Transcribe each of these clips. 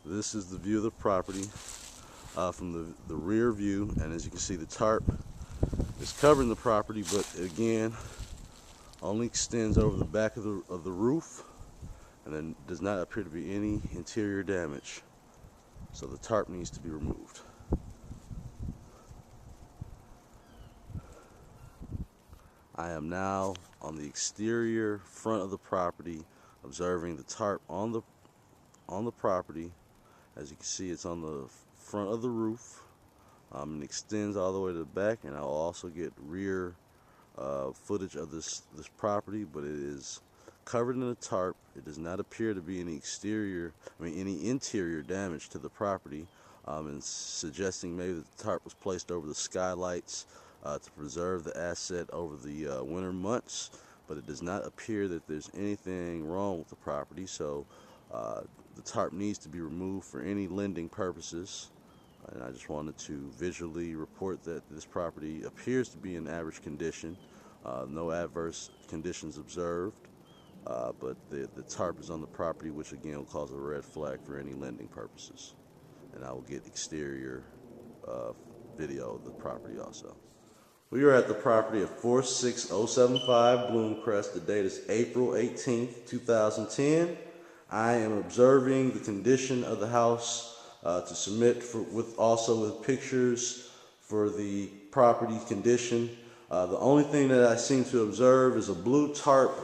This is the view of the property from the rear view, and as you can see, the tarp is covering the property, but again only extends over the back of the roof, and then does not appear to be any interior damage. So the tarp needs to be removed. I am now on the exterior front of the property, observing the tarp on the property. As you can see, it's on the front of the roof, and extends all the way to the back, and I'll also get rear footage of this property, but it is covered in a tarp. It does not appear to be any any interior damage to the property, and suggesting maybe that the tarp was placed over the skylights to preserve the asset over the winter months. But it does not appear that there's anything wrong with the property, so the tarp needs to be removed for any lending purposes. And I just wanted to visually report that this property appears to be in average condition. No adverse conditions observed, but the tarp is on the property, which again will cause a red flag for any lending purposes. And I will get exterior video of the property also. We are at the property at 46075 Bloomcrest. The date is April 18th, 2010. I am observing the condition of the house to submit with pictures for the property condition. The only thing that I seem to observe is a blue tarp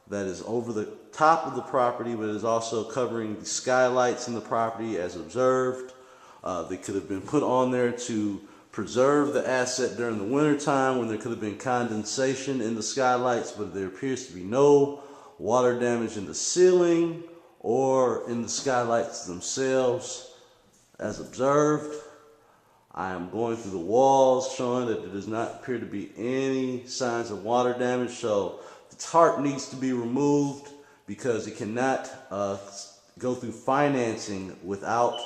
that is over the top of the property, but is also covering the skylights in the property as observed. They could have been put on there to preserve the asset during the winter time when there could have been condensation in the skylights, but there appears to be no water damage in the ceiling or in the skylights themselves as observed. I am going through the walls, showing that there does not appear to be any signs of water damage, so the tarp needs to be removed because it cannot go through financing without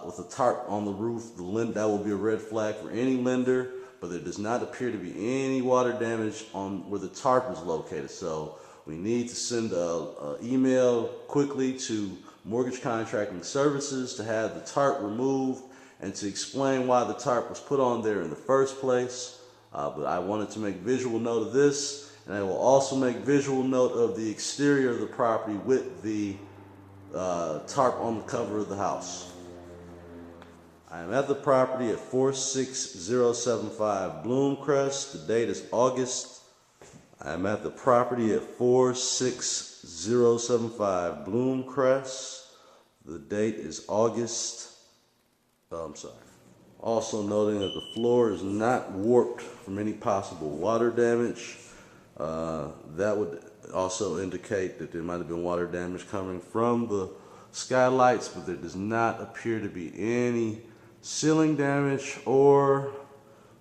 with a tarp on the roof. That will be a red flag for any lender, but there does not appear to be any water damage on where the tarp is located. So we need to send an email quickly to Mortgage Contracting Services to have the tarp removed and to explain why the tarp was put on there in the first place. But I wanted to make visual note of this, and I will also make visual note of the exterior of the property with the tarp on the cover of the house. I am at the property at 46075 Bloomcrest. The date is August. I am at the property at 46075 Bloomcrest. The date is August. Also noting that the floor is not warped from any possible water damage. That would also indicate that there might have been water damage coming from the skylights, but there does not appear to be any ceiling damage or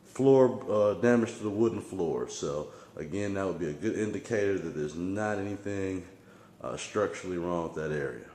floor damage to the wooden floor. So again, that would be a good indicator that there's not anything structurally wrong with that area.